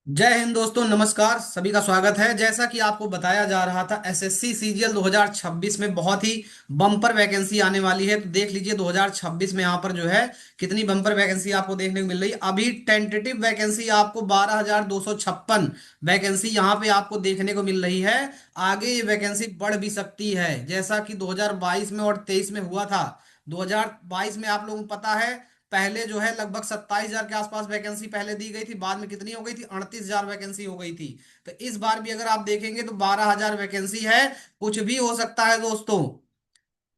जय हिंद दोस्तों, नमस्कार। सभी का स्वागत है। जैसा कि आपको बताया जा रहा था, एसएससी सीजीएल 2026 में बहुत ही बम्पर वैकेंसी आने वाली है। तो देख लीजिए 2026 में यहाँ पर जो है कितनी बम्पर वैकेंसी आपको देखने को मिल रही है। अभी टेंटेटिव वैकेंसी आपको 12,256 वैकेंसी यहाँ पे आपको देखने को मिल रही है। आगे ये वैकेंसी बढ़ भी सकती है, जैसा कि 2022 में और 23 में हुआ था। 2022 में आप लोगों को पता है, पहले जो है लगभग 27,000 के आसपास वैकेंसी पहले दी गई थी, बाद में कितनी हो गई थी, 38,000 वैकेंसी हो गई थी। तो इस बार भी अगर आप देखेंगे तो 12,000 वैकेंसी है। कुछ भी हो सकता है दोस्तों।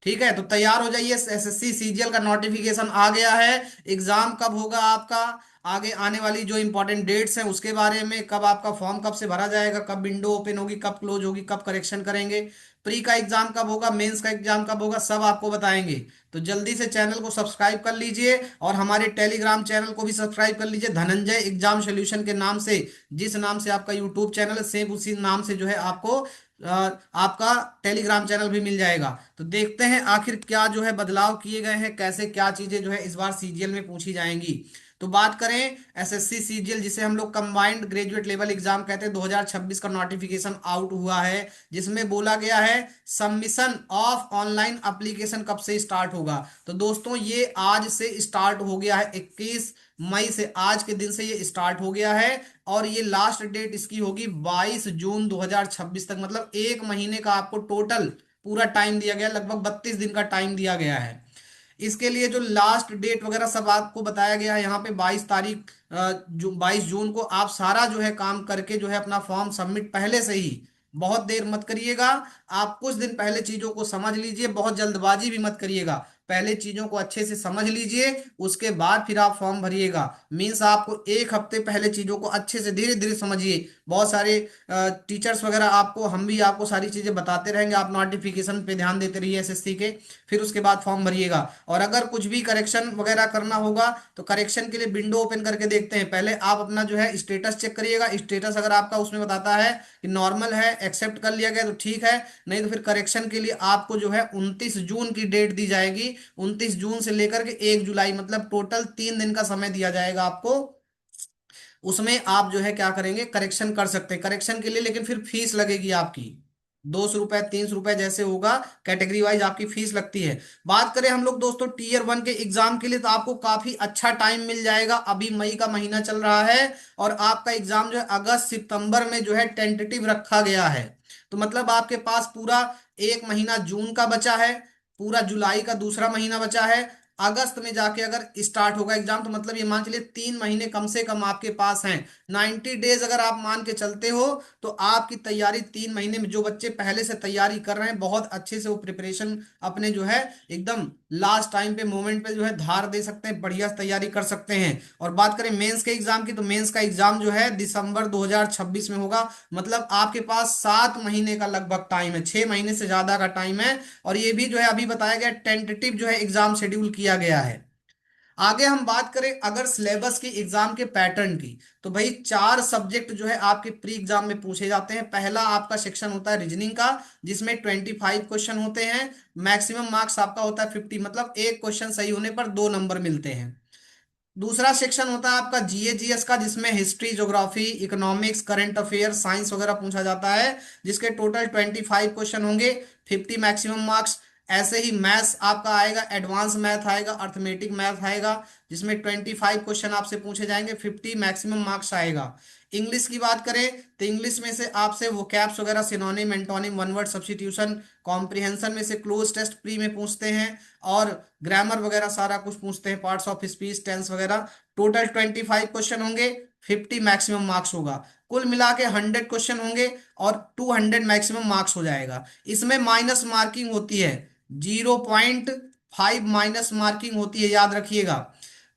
ठीक है, तो तैयार हो जाइए। एसएससी सीजीएल का नोटिफिकेशन आ गया है। एग्जाम कब होगा आपका, आगे आने वाली जो इंपॉर्टेंट डेट्स हैं उसके बारे में, कब आपका फॉर्म कब से भरा जाएगा, कब विंडो ओपन होगी, कब क्लोज होगी, कब करेक्शन करेंगे, प्री का एग्जाम कब होगा, मेंस का एग्जाम कब होगा, सब आपको बताएंगे। तो जल्दी से चैनल को सब्सक्राइब कर लीजिए और हमारे टेलीग्राम चैनल को भी सब्सक्राइब कर लीजिए, धनंजय एग्जाम सोल्यूशन के नाम से। जिस नाम से आपका यूट्यूब चैनल है, सेम उसी नाम से जो है आपको आपका टेलीग्राम चैनल भी मिल जाएगा। तो देखते हैं आखिर क्या जो है बदलाव किए गए हैं, कैसे क्या चीजें जो है इस बार सीजीएल में पूछी जाएंगी। तो बात करें एसएससी सीजीएल, जिसे हम लोग कंबाइंड ग्रेजुएट लेवल एग्जाम कहते हैं, 2026 का नोटिफिकेशन आउट हुआ है, जिसमें बोला गया है सबमिशन ऑफ ऑनलाइन एप्लीकेशन कब से स्टार्ट होगा। तो दोस्तों ये आज से स्टार्ट हो गया है, 21 मई से, आज के दिन से ये स्टार्ट हो गया है। और ये लास्ट डेट इसकी होगी 22 जून 2026 तक, मतलब एक महीने का आपको टोटल पूरा टाइम दिया गया, लगभग 32 दिन का टाइम दिया गया है। इसके लिए जो लास्ट डेट वगैरह सब आपको बताया गया है यहाँ पे 22 तारीख, 22 जून को आप सारा जो है काम करके जो है अपना फॉर्म सबमिट पहले से ही, बहुत देर मत करिएगा। आप कुछ दिन पहले चीजों को समझ लीजिए, बहुत जल्दबाजी भी मत करिएगा। पहले चीजों को अच्छे से समझ लीजिए, उसके बाद फिर आप फॉर्म भरिएगा। मीन्स आपको एक हफ्ते पहले चीजों को अच्छे से धीरे धीरे समझिए। बहुत सारे टीचर्स वगैरह आपको, हम भी आपको सारी चीजें बताते रहेंगे, आप नोटिफिकेशन पे ध्यान देते रहिए एसएससी के। फिर उसके बाद फॉर्म भरिएगा। और अगर कुछ भी करेक्शन वगैरह करना होगा तो करेक्शन के लिए विंडो ओपन करके देखते हैं। पहले आप अपना जो है स्टेटस चेक करिएगा। स्टेटस अगर आपका उसमें बताता है कि नॉर्मल है, एक्सेप्ट कर लिया गया, तो ठीक है। नहीं तो फिर करेक्शन के लिए आपको जो है 29 जून की डेट दी जाएगी। 29 जून से लेकर के 1 जुलाई, मतलब टोटल 3 दिन का समय दिया जाएगा आपको। उसमें आप जो है क्या करेंगे, करेक्शन कर सकते हैं। करेक्शन के लिए लेकिन फिर फीस लगेगी आपकी, 200 रुपए 300 रुपए जैसे होगा, कैटेगरी वाइज आपकी फीस लगती है। बात करें हम लोग दोस्तों टीयर 1 के एग्जाम के लिए, तो आपको काफी अच्छा टाइम मिल जाएगा। अभी मई का महीना चल रहा है और आपका एग्जाम जो है अगस्त सितंबर में जो है टेंटेटिव रखा गया है। तो मतलब आपके पास पूरा एक महीना जून का बचा है, पूरा जुलाई का दूसरा महीना बचा है, अगस्त में जाके अगर स्टार्ट होगा एग्जाम, तो मतलब ये मान चलिए 3 महीने कम से कम आपके पास हैं। 90 डेज अगर आप मान के चलते हो, तो आपकी तैयारी 3 महीने में, जो बच्चे पहले से तैयारी कर रहे हैं बहुत अच्छे से, वो प्रिपरेशन अपने जो है एकदम लास्ट टाइम पे मोमेंट पे जो है धार दे सकते हैं, बढ़िया तैयारी कर सकते हैं। और बात करें मेंस के एग्जाम की, तो मेंस का एग्जाम जो है दिसंबर 2026 में होगा। मतलब आपके पास 7 महीने का लगभग टाइम है, 6 महीने से ज्यादा का टाइम है। और ये भी जो है अभी बताया गया टेंटेटिव जो है एग्जाम शेड्यूल किया गया है। आगे हम बात करें अगर सिलेबस की, एग्जाम के पैटर्न की, तो भाई 4 सब्जेक्ट जो है आपके प्री एग्जाम में पूछे जाते हैं। पहला आपका सेक्शन होता है रीजनिंग का, जिसमें 25 क्वेश्चन होते हैं। मैक्सिमम मार्क्स आपका होता है 50, मतलब एक क्वेश्चन सही होने पर 2 नंबर मिलते हैं। दूसरा सेक्शन होता है आपका जीए जीएस का, जिसमें history, geography, economics, current affair, science वगैरह पूछा जाता है, जिसके टोटल 25 क्वेश्चन होंगे, 50 मैक्सिमम मार्क्स। ऐसे ही मैथ्स आपका आएगा, एडवांस मैथ आएगा, अर्थमेटिक मैथ आएगा, जिसमें 25 क्वेश्चन आपसे पूछे जाएंगे, 50 मैक्सिमम मार्क्स आएगा। इंग्लिश की बात करें तो इंग्लिश में से आपसे वोकैब्स वगैरह, synonym, antonym, one word substitution, comprehension में से क्लोज टेस्ट प्री में पूछते हैं, और ग्रामर वगैरह सारा कुछ पूछते हैं, पार्ट्स ऑफ स्पीच, टेंस वगैरह। टोटल 25 क्वेश्चन होंगे, 50 मैक्सिमम मार्क्स होगा। कुल मिला के 100 क्वेश्चन होंगे और 200 मैक्सिमम मार्क्स हो जाएगा। इसमें माइनस मार्किंग होती है, 0.5 माइनस मार्किंग होती है, याद रखिएगा।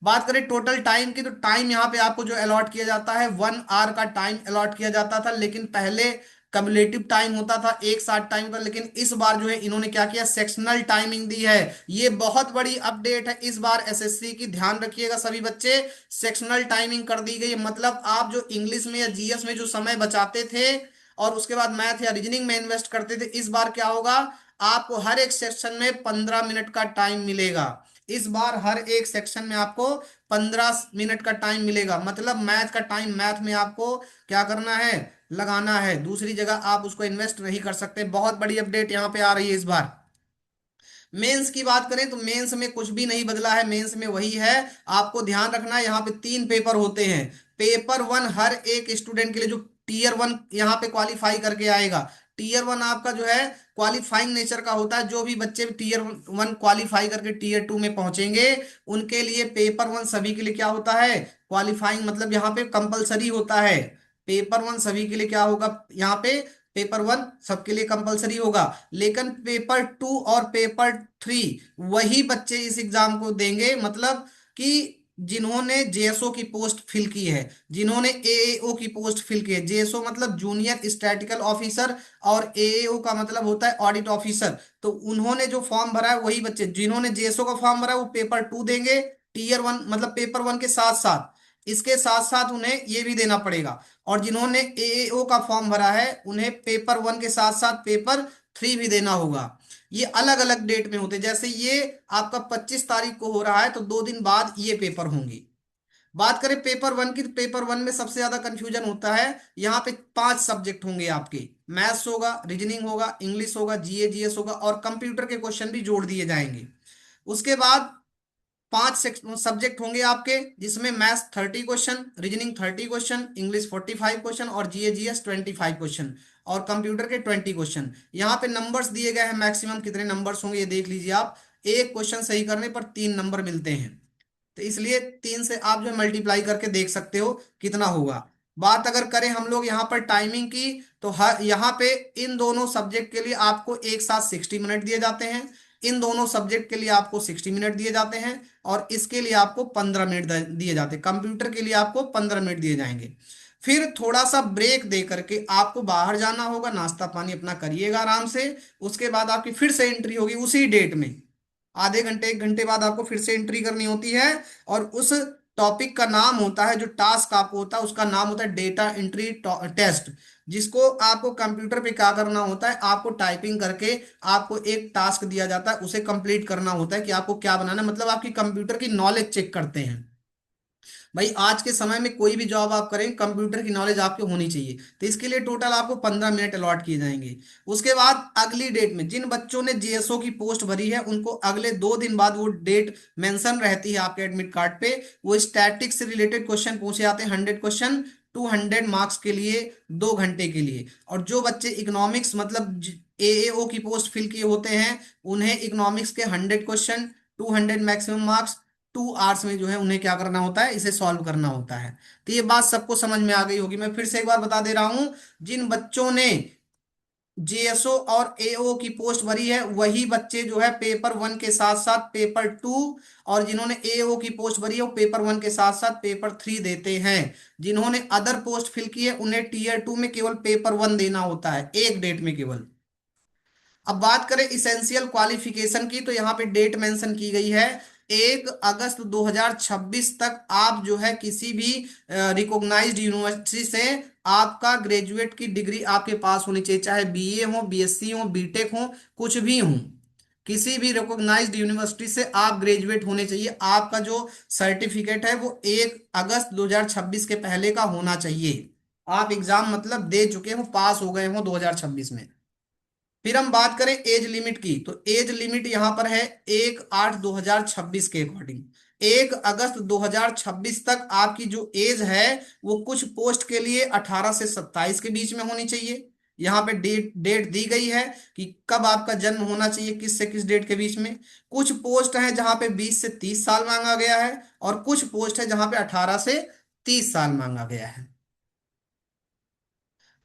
बात करें टोटल टाइम की, तो टाइम यहाँ पे आपको जो अलॉट किया जाता है, 1 आवर का टाइम अलॉट किया जाता था। लेकिन पहले कम्युलेटिव टाइम होता था, एक साथ टाइम होता, लेकिन इस बार जो है इन्होंने क्या किया, सेक्शनल टाइमिंग दी है। ये बहुत बड़ी अपडेट है इस बार एसएससी की, ध्यान रखिएगा सभी बच्चे। सेक्शनल टाइमिंग कर दी गई है, मतलब आप जो इंग्लिश में या जीएस में जो समय बचाते थे और उसके बाद मैथ या रीजनिंग में इन्वेस्ट करते थे, इस बार क्या होगा, आपको हर एक सेक्शन में 15 मिनट का टाइम मिलेगा। इस बार हर एक सेक्शन में आपको 15 मिनट का टाइम मिलेगा, मतलब मैथ का टाइम मैथ में आपको क्या करना है, लगाना है। दूसरी जगह आप उसको इन्वेस्ट नहीं कर सकते। बहुत बड़ी अपडेट यहाँ पे आ रही है इस बार। मेंस की बात करें तो मेंस में कुछ भी नहीं बदला है, मेंस में वही है। आपको ध्यान रखना है यहाँ पे 3 पेपर होते हैं। पेपर 1 हर एक स्टूडेंट के लिए, जो टीयर 1 यहाँ पे क्वालिफाई करके आएगा। टीयर 1 आपका जो है क्वालिफाइंग नेचर का होता है। जो भी बच्चे टीयर 1 क्वालिफाई करके टीयर 2 में पहुंचेंगे, उनके लिए पेपर 1 सभी के लिए क्या होता है, क्वालिफाइंग, मतलब यहाँ पे कंपलसरी होता है। पेपर 1 सभी के लिए क्या होगा यहाँ पे, पेपर 1 सबके लिए कंपलसरी होगा। लेकिन पेपर 2 और पेपर 3 वही बच्चे इस एग्जाम को देंगे, मतलब कि जिन्होंने जेएसओ की पोस्ट फिल की है, जिन्होंने एएओ की पोस्ट फिल की है। जेएसओ मतलब जूनियर स्टैटिकल ऑफिसर, और एएओ का मतलब होता है ऑडिट ऑफिसर। तो उन्होंने जो फॉर्म भरा है, वही बच्चे जिन्होंने जेएसओ का फॉर्म भरा है वो पेपर 2 देंगे। टीयर 1 मतलब पेपर 1 के साथ साथ, इसके साथ साथ उन्हें ये भी देना पड़ेगा। और जिन्होंने एएओ का फॉर्म भरा है, उन्हें पेपर 1 के साथ साथ पेपर 3 भी देना होगा। ये अलग अलग डेट में होते हैं। जैसे ये आपका 25 तारीख को हो रहा है, तो 2 दिन बाद ये पेपर होंगे। बात करें पेपर 1 की, तो पेपर 1 में सबसे ज्यादा कंफ्यूजन होता है। यहाँ पे 5 सब्जेक्ट होंगे आपके। मैथ्स होगा, रीजनिंग होगा, इंग्लिश होगा, जीए जीएस होगा, और कंप्यूटर के क्वेश्चन भी जोड़ दिए जाएंगे। उसके बाद 5 सब्जेक्ट होंगे आपके, जिसमें maths 30 question, reasoning 30 question, English 45 question, और जीए जीएस 25 क्वेश्चन, और कंप्यूटर के 20 क्वेश्चन। यहाँ पे नंबर्स दिए गए हैं, मैक्सिमम कितने नंबर्स होंगे ये देख लीजिए आप। एक क्वेश्चन सही करने पर 3 नंबर मिलते हैं। तो इसलिए 3 से आप जो मल्टीप्लाई करके देख सकते हो कितना होगा। बात अगर करें हम लोग यहाँ पर टाइमिंग की, तो हर यहाँ पे इन दोनों सब्जेक्ट के लिए आपको एक साथ 60 मिनट दिए जाते हैं। इन दोनों सब्जेक्ट के लिए आपको 60 मिनट दिए जाते हैं, और इसके लिए आपको 15 मिनट दिए जाते हैं। कंप्यूटर के लिए आपको 15 मिनट दिए जाएंगे। फिर थोड़ा सा ब्रेक दे करके आपको बाहर जाना होगा, नाश्ता पानी अपना करिएगा आराम से। उसके बाद आपकी फिर से एंट्री होगी उसी डेट में। आधे घंटे 1 घंटे बाद आपको फिर से एंट्री करनी होती है। और उस टॉपिक का नाम होता है, जो टास्क आपको होता है उसका नाम होता है डेटा एंट्री टेस्ट। जिसको आपको कंप्यूटर पे क्या करना होता है, आपको टाइपिंग करके आपको एक टास्क दिया जाता है, उसे कंप्लीट करना होता है कि आपको क्या बनाना है। मतलब आपकी कंप्यूटर की नॉलेज चेक करते हैं। भाई आज के समय में कोई भी जॉब आप करें, कंप्यूटर की नॉलेज आपको होनी चाहिए। तो इसके लिए टोटल आपको 15 मिनट अलॉट किए जाएंगे। उसके बाद अगली डेट में जिन बच्चों ने जेएसओ की पोस्ट भरी है, उनको अगले 2 दिन बाद वो डेट मेंशन रहती है आपके एडमिट कार्ड पे। वो स्टैटिक से रिलेटेड क्वेश्चन पूछे जाते हैं, 100 क्वेश्चन, 200 मार्क्स के लिए, 2 घंटे के लिए। और जो बच्चे इकोनॉमिक्स मतलब एएओ की पोस्ट फिल किए होते हैं, उन्हें इकोनॉमिक्स के 100 क्वेश्चन, 200 मैक्सिमम मार्क्स, 2 आवर्स में जो है उन्हें क्या करना होता है, इसे सॉल्व करना होता है। तो ये बात सबको समझ में आ गई होगी। मैं फिर से एक बार बता दे रहा हूं, जिन बच्चों ने जेएसओ और एओ की पोस्ट भरी है, वही बच्चे जो है पेपर 1 के साथ साथ पेपर 2, और जिन्होंने एओ की पोस्ट भरी है वो पेपर 1 के साथ साथ पेपर 3 देते हैं। जिन्होंने अदर पोस्ट फिल की है, उन्हें टीयर 2 में केवल पेपर 1 देना होता है, एक डेट में केवल। अब बात करें इसेंशियल क्वालिफिकेशन की, तो यहाँ पे डेट मेंशन की गई है, 1 अगस्त 2026 तक आप जो है किसी भी रिकॉग्नाइज्ड यूनिवर्सिटी से आपका ग्रेजुएट की डिग्री आपके पास होनी चाहिए। चाहे बीए हो, बीएससी हो, बीटेक हो, कुछ भी हो, किसी भी रिकॉग्नाइज्ड यूनिवर्सिटी से आप ग्रेजुएट होने चाहिए। आपका जो सर्टिफिकेट है वो 1 अगस्त 2026 के पहले का होना चाहिए। आप एग्जाम मतलब दे चुके हो, पास हो गए हो 2026 में। फिर हम बात करें एज लिमिट की, तो एज लिमिट यहां पर है 1/8/2026 के अकॉर्डिंग। 1 अगस्त 2026 तक आपकी जो एज है, वो कुछ पोस्ट के लिए 18 से 27 के बीच में होनी चाहिए। यहाँ पे डेट डेट दी गई है कि कब आपका जन्म होना चाहिए, किस से किस डेट के बीच में। कुछ पोस्ट है जहां पे 20 से 30 साल मांगा गया है, और कुछ पोस्ट है जहां पे 18 से 30 साल मांगा गया है।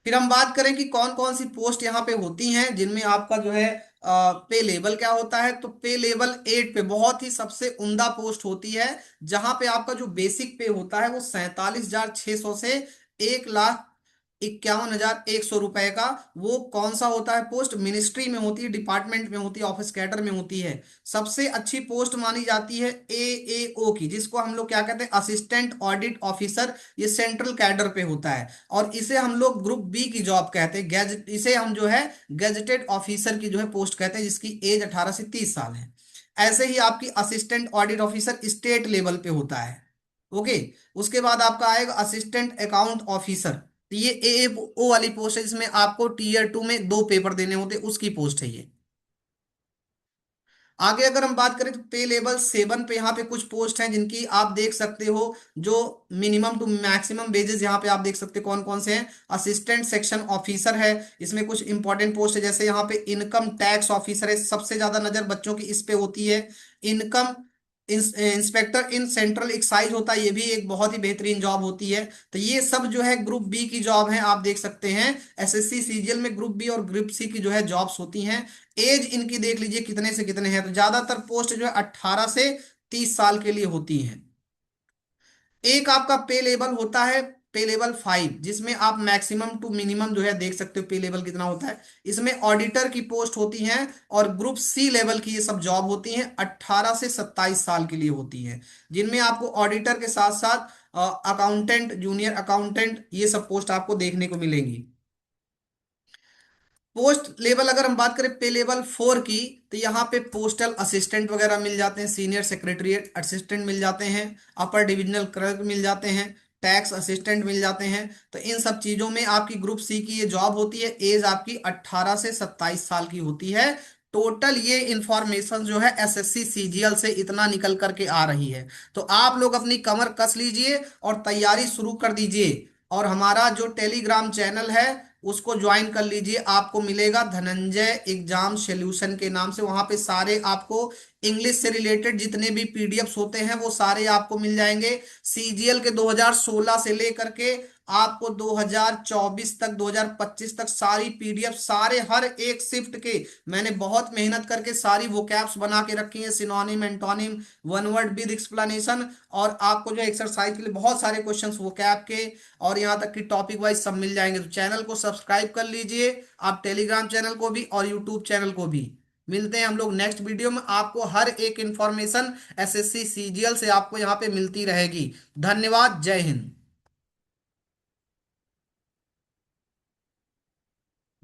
फिर हम बात करें कि कौन कौन सी पोस्ट यहाँ पे होती हैं, जिनमें आपका जो है पे लेवल क्या होता है। तो पे लेवल 8 पे बहुत ही सबसे उम्दा पोस्ट होती है, जहां पे आपका जो बेसिक पे होता है वो 47,600 से 1,51,100 रुपए का। वो कौन सा होता है पोस्ट, मिनिस्ट्री में होती है, डिपार्टमेंट में होती है, ऑफिस कैडर में होती है। सबसे अच्छी पोस्ट मानी जाती है एएओ की, जिसको हम लोग क्या कहते हैं, असिस्टेंट ऑडिट ऑफिसर। ये सेंट्रल कैडर पे होता है, और इसे हम लोग ग्रुप 2 की जॉब कहते हैं। गैजेट, इसे हम जो है गैजेटेड ऑफिसर की जो है पोस्ट कहते हैं, जिसकी एज 18 से 30 साल है। ऐसे ही आपकी assistant audit officer state level पे होता है। ओके। उसके बाद आपका आएगा असिस्टेंट अकाउंट ऑफिसर, तो ये एएफओ वाली पोस्ट है, जिसमें आपको टीयर 2 में 2 पेपर देने होते हैं, उसकी पोस्ट है ये। आगे अगर हम बात करें तो पे लेवल 7 पे यहाँ पे कुछ पोस्ट हैं जिनकी आप देख सकते हो, जो मिनिमम टू मैक्सिमम वेजेस यहाँ पे आप देख सकते हो कौन कौन से हैं। असिस्टेंट सेक्शन ऑफिसर है, इसमें कुछ इंपॉर्टेंट पोस्ट है, जैसे यहाँ पे इनकम टैक्स ऑफिसर है, सबसे ज्यादा नजर बच्चों की इस पे होती है। Income inspector in central excise होता है, ये भी एक बहुत ही बेहतरीन जॉब होती है। तो ये सब जो है ग्रुप बी की जॉब है, आप देख सकते हैं। एसएससी सीजीएल में ग्रुप बी और ग्रुप सी की जो है जॉब्स होती हैं। एज इनकी देख लीजिए कितने से कितने हैं, तो ज्यादातर पोस्ट जो है 18 से 30 साल के लिए होती हैं। एक आपका पे लेवल होता है पे लेवल 5, जिसमें आप मैक्सिमम टू मिनिमम जो है देख सकते हो पे लेवल कितना होता है। इसमें ऑडिटर की पोस्ट होती हैं, और ग्रुप सी लेवल की ये सब जॉब होती हैं, 18 से 27 साल के लिए होती हैं, जिनमें आपको ऑडिटर के साथ साथ अकाउंटेंट, जूनियर अकाउंटेंट, ये सब पोस्ट आपको देखने को मिलेंगी। पोस्ट लेवल अगर हम बात करें पे लेवल 4 की, तो यहाँ पे पोस्टल असिस्टेंट वगैरह मिल जाते हैं, सीनियर सेक्रेटरीट असिस्टेंट मिल जाते हैं, अपर डिविजनल क्लर्क मिल जाते हैं, टैक्स असिस्टेंट मिल जाते हैं। तो इन सब चीजों में आपकी ग्रुप सी की ये जॉब होती है, एज आपकी 18 से 27 साल की होती है। टोटल ये इंफॉर्मेशन जो है एसएससी सीजीएल से इतना निकल करके आ रही है। तो आप लोग अपनी कमर कस लीजिए और तैयारी शुरू कर दीजिए, और हमारा जो टेलीग्राम चैनल है उसको ज्वाइन कर लीजिए। आपको मिलेगा धनंजय एग्जाम सॉल्यूशन के नाम से, वहां पे सारे आपको इंग्लिश से रिलेटेड जितने भी पीडीएफ्स होते हैं वो सारे आपको मिल जाएंगे। सीजीएल के 2016 से लेकर के आपको 2024 तक, 2025 तक सारी पीडीएफ, सारे हर एक शिफ्ट के मैंने बहुत मेहनत करके सारी वोकैब्स बना के रखी हैं, synonym, antonym, one word with explanation. और आपको जो एक्सरसाइज के लिए बहुत सारे क्वेश्चंस वोकैब के, और यहाँ तक कि टॉपिक वाइज सब मिल जाएंगे। तो चैनल को सब्सक्राइब कर लीजिए, आप टेलीग्राम चैनल को भी और यूट्यूब चैनल को भी। मिलते हैं हम लोग नेक्स्ट वीडियो में, आपको हर एक इंफॉर्मेशन एसएससी सीजीएल से आपको यहाँ पे मिलती रहेगी। धन्यवाद, जय हिंद।